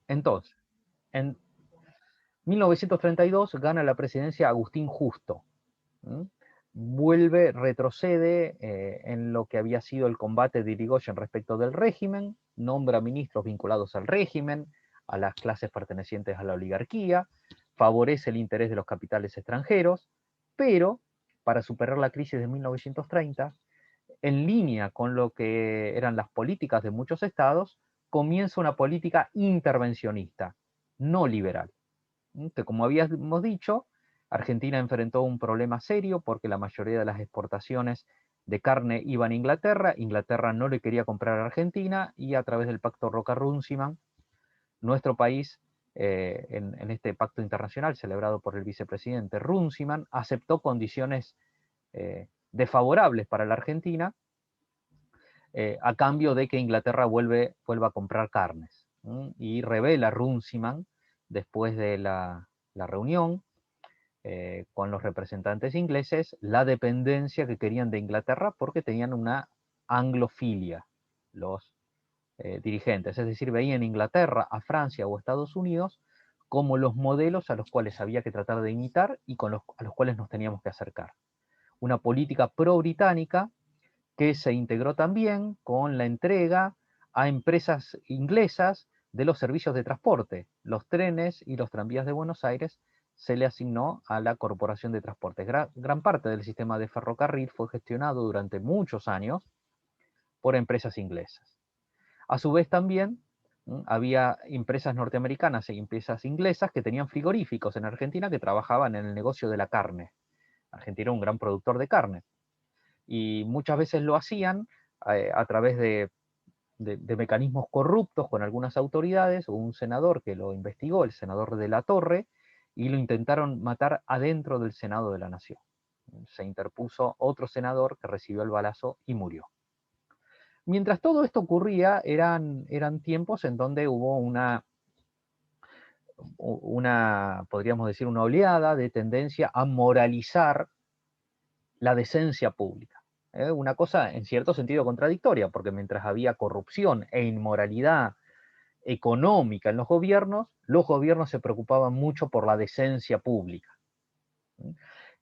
Entonces, en 1932 gana la presidencia Agustín Justo. ¿Mm? Retrocede en lo que había sido el combate de Irigoyen respecto del régimen, nombra ministros vinculados al régimen, a las clases pertenecientes a la oligarquía, favorece el interés de los capitales extranjeros, pero para superar la crisis de 1930, en línea con lo que eran las políticas de muchos estados, comienza una política intervencionista, no liberal, que como habíamos dicho, Argentina enfrentó un problema serio porque la mayoría de las exportaciones de carne iban a Inglaterra, Inglaterra no le quería comprar a Argentina y a través del pacto Roca-Runciman, nuestro país, en este pacto internacional celebrado por el vicepresidente Runciman, aceptó condiciones desfavorables para la Argentina a cambio de que Inglaterra vuelva a comprar carnes. Y revela Runciman, después de la reunión con los representantes ingleses, la dependencia que querían de Inglaterra porque tenían una anglofilia los dirigentes, es decir, veían Inglaterra, a Francia o Estados Unidos como los modelos a los cuales había que tratar de imitar y a los cuales nos teníamos que acercar. Una política pro-británica que se integró también con la entrega a empresas inglesas de los servicios de transporte. Los trenes y los tranvías de Buenos Aires se le asignó a la Corporación de Transportes. Gran parte del sistema de ferrocarril fue gestionado durante muchos años por empresas inglesas. A su vez también había empresas norteamericanas y empresas inglesas que tenían frigoríficos en Argentina que trabajaban en el negocio de la carne. Argentina era un gran productor de carne y muchas veces lo hacían a través de mecanismos corruptos con algunas autoridades. Hubo un senador que lo investigó, el senador de la Torre, y lo intentaron matar adentro del Senado de la Nación. Se interpuso otro senador que recibió el balazo y murió. Mientras todo esto ocurría, eran tiempos en donde hubo podríamos decir, una oleada de tendencia a moralizar la decencia pública. Una cosa en cierto sentido contradictoria, porque mientras había corrupción e inmoralidad económica en los gobiernos se preocupaban mucho por la decencia pública.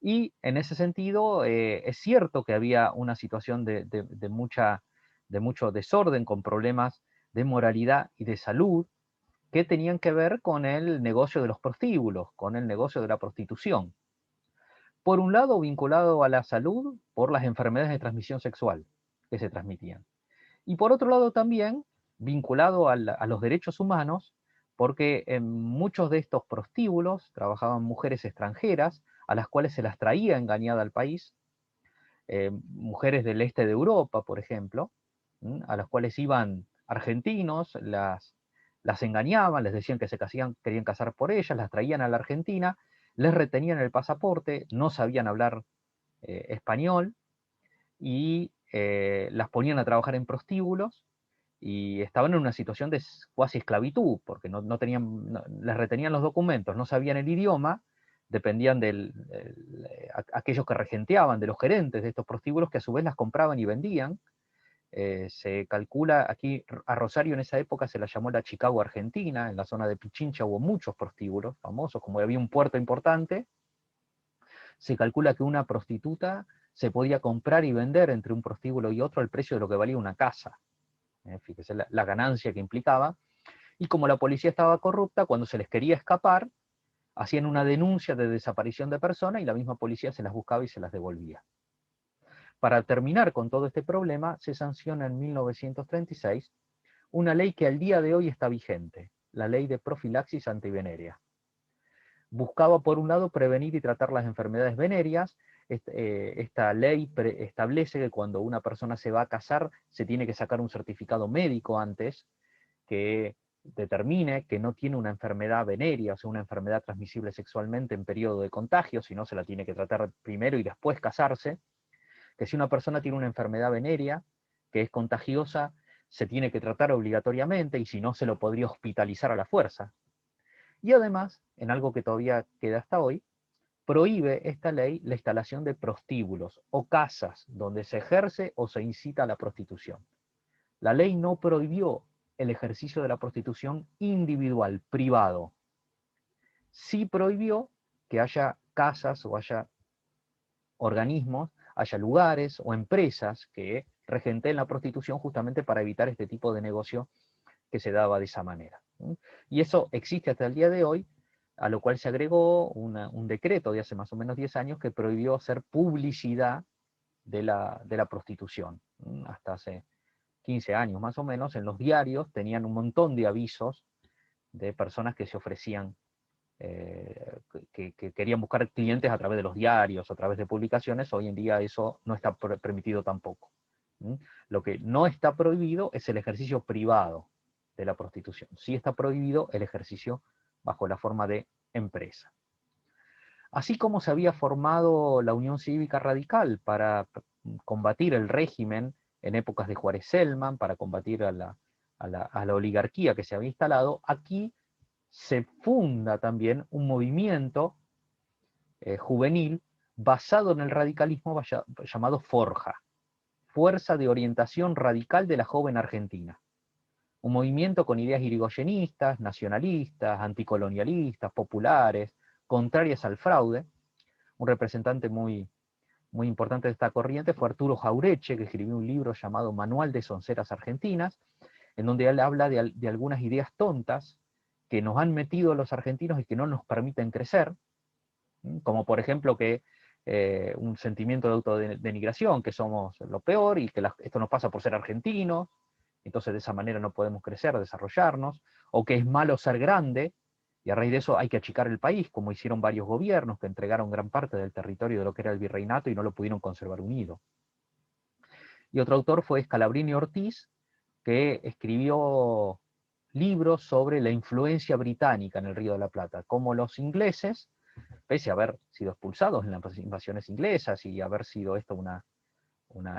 Y en ese sentido, es cierto que había una situación de mucho desorden, con problemas de moralidad y de salud, que tenían que ver con el negocio de los prostíbulos, con el negocio de la prostitución. Por un lado, vinculado a la salud por las enfermedades de transmisión sexual que se transmitían. Y por otro lado también vinculado a los derechos humanos, porque en muchos de estos prostíbulos trabajaban mujeres extranjeras, a las cuales se las traía engañada al país, mujeres del este de Europa, por ejemplo, a las cuales iban argentinos, las engañaban, les decían que querían casar por ellas, las traían a la Argentina, les retenían el pasaporte, no sabían hablar español, y las ponían a trabajar en prostíbulos, y estaban en una situación de cuasi esclavitud, porque les retenían los documentos, no sabían el idioma, dependían de aquellos que regenteaban, de los gerentes de estos prostíbulos, que a su vez las compraban y vendían. Se calcula, aquí a Rosario en esa época se la llamó la Chicago Argentina, en la zona de Pichincha hubo muchos prostíbulos famosos, como había un puerto importante, se calcula que una prostituta se podía comprar y vender entre un prostíbulo y otro al precio de lo que valía una casa. Fíjese la ganancia que implicaba. Y como la policía estaba corrupta, cuando se les quería escapar, hacían una denuncia de desaparición de personas y la misma policía se las buscaba y se las devolvía. Para terminar con todo este problema, se sanciona en 1936 una ley que al día de hoy está vigente, la Ley de Profilaxis Antivenérea. Buscaba, por un lado, prevenir y tratar las enfermedades venéreas. Esta ley establece que cuando una persona se va a casar, se tiene que sacar un certificado médico antes que determine que no tiene una enfermedad venérea, o sea, una enfermedad transmisible sexualmente en periodo de contagio, si no se la tiene que tratar primero y después casarse, que si una persona tiene una enfermedad venérea que es contagiosa, se tiene que tratar obligatoriamente, y si no, se lo podría hospitalizar a la fuerza. Y además, en algo que todavía queda hasta hoy, prohíbe esta ley la instalación de prostíbulos o casas donde se ejerce o se incita a la prostitución. La ley no prohibió el ejercicio de la prostitución individual, privado. Sí prohibió que haya casas o haya organismos, haya lugares o empresas que regenten la prostitución justamente para evitar este tipo de negocio que se daba de esa manera. Y eso existe hasta el día de hoy, a lo cual se agregó un decreto de hace más o menos 10 años que prohibió hacer publicidad de la prostitución. Hasta hace 15 años más o menos, en los diarios tenían un montón de avisos de personas que se ofrecían, que querían buscar clientes a través de los diarios, a través de publicaciones. Hoy en día eso no está permitido tampoco. Lo que no está prohibido es el ejercicio privado de la prostitución. Sí está prohibido el ejercicio bajo la forma de empresa. Así como se había formado la Unión Cívica Radical para combatir el régimen en épocas de Juárez Celman, para combatir a la oligarquía que se había instalado, aquí se funda también un movimiento juvenil basado en el radicalismo llamado Forja, Fuerza de Orientación Radical de la Joven Argentina. Un movimiento con ideas irigoyenistas, nacionalistas, anticolonialistas, populares, contrarias al fraude. Un representante muy importante de esta corriente fue Arturo Jaureche, que escribió un libro llamado Manual de Sonceras Argentinas, en donde él habla de algunas ideas tontas que nos han metido los argentinos y que no nos permiten crecer, como por ejemplo que un sentimiento de autodenigración, que somos lo peor y que esto nos pasa por ser argentinos, entonces de esa manera no podemos crecer, desarrollarnos, o que es malo ser grande, y a raíz de eso hay que achicar el país, como hicieron varios gobiernos que entregaron gran parte del territorio de lo que era el virreinato y no lo pudieron conservar unido. Y otro autor fue Scalabrini Ortiz, que escribió libros sobre la influencia británica en el Río de la Plata, cómo los ingleses, pese a haber sido expulsados en las invasiones inglesas y haber sido esto una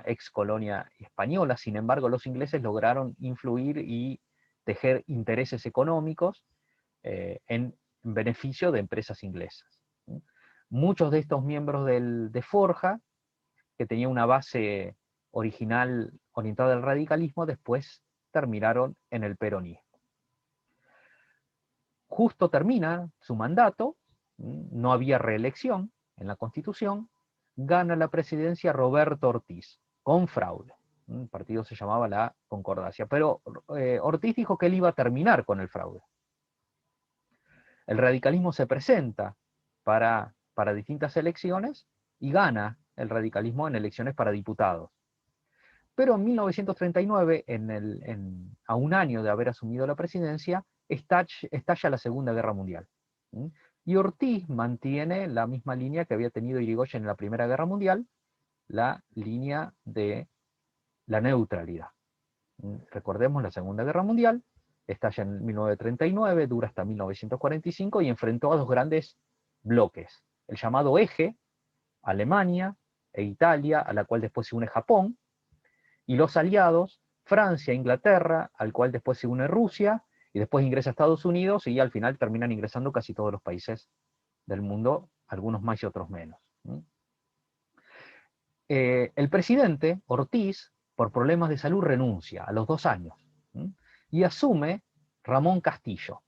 ex colonia española, sin embargo los ingleses lograron influir y tejer intereses económicos en beneficio de empresas inglesas. Muchos de estos miembros de Forja, que tenía una base original orientada al radicalismo, después terminaron en el peronismo. Justo termina su mandato, no había reelección en la Constitución, gana la presidencia Roberto Ortiz, con fraude. El partido se llamaba la Concordancia, pero Ortiz dijo que él iba a terminar con el fraude. El radicalismo se presenta para distintas elecciones y gana el radicalismo en elecciones para diputados. Pero en 1939, a un año de haber asumido la presidencia, estalla la Segunda Guerra Mundial. Y Ortiz mantiene la misma línea que había tenido Irigoyen en la Primera Guerra Mundial, la línea de la neutralidad. Recordemos la Segunda Guerra Mundial, estalla en 1939, dura hasta 1945 y enfrentó a dos grandes bloques, el llamado Eje, Alemania e Italia, a la cual después se une Japón, y los aliados, Francia, Inglaterra, al cual después se une Rusia, y después ingresa Estados Unidos, y al final terminan ingresando casi todos los países del mundo, algunos más y otros menos. El presidente, Ortiz, por problemas de salud renuncia a los 2 años, y asume Ramón Castillo,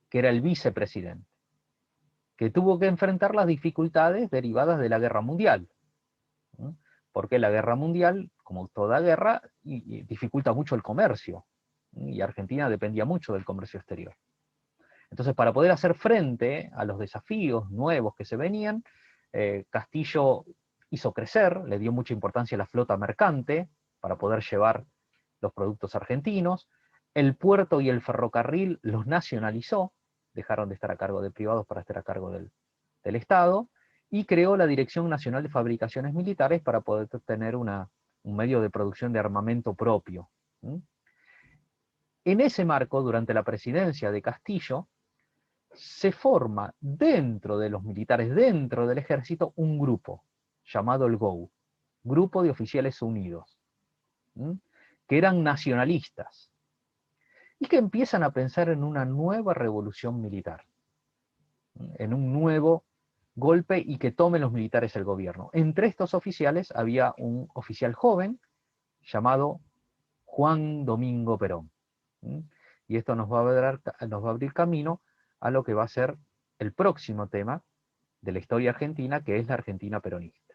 que era el vicepresidente, que tuvo que enfrentar las dificultades derivadas de la Guerra Mundial, porque la Guerra Mundial, como toda guerra, dificulta mucho el comercio, y Argentina dependía mucho del comercio exterior. Entonces, para poder hacer frente a los desafíos nuevos que se venían, Castillo hizo crecer, le dio mucha importancia a la flota mercante para poder llevar los productos argentinos. El puerto y el ferrocarril los nacionalizó, dejaron de estar a cargo de privados para estar a cargo del Estado, y creó la Dirección Nacional de Fabricaciones Militares para poder tener un medio de producción de armamento propio. En ese marco, durante la presidencia de Castillo, se forma dentro de los militares, dentro del ejército, un grupo llamado el GOU, Grupo de Oficiales Unidos, que eran nacionalistas, y que empiezan a pensar en una nueva revolución militar, en un nuevo golpe y que tomen los militares el gobierno. Entre estos oficiales había un oficial joven llamado Juan Domingo Perón, y esto nos va a abrir camino a lo que va a ser el próximo tema de la historia argentina, que es la Argentina peronista.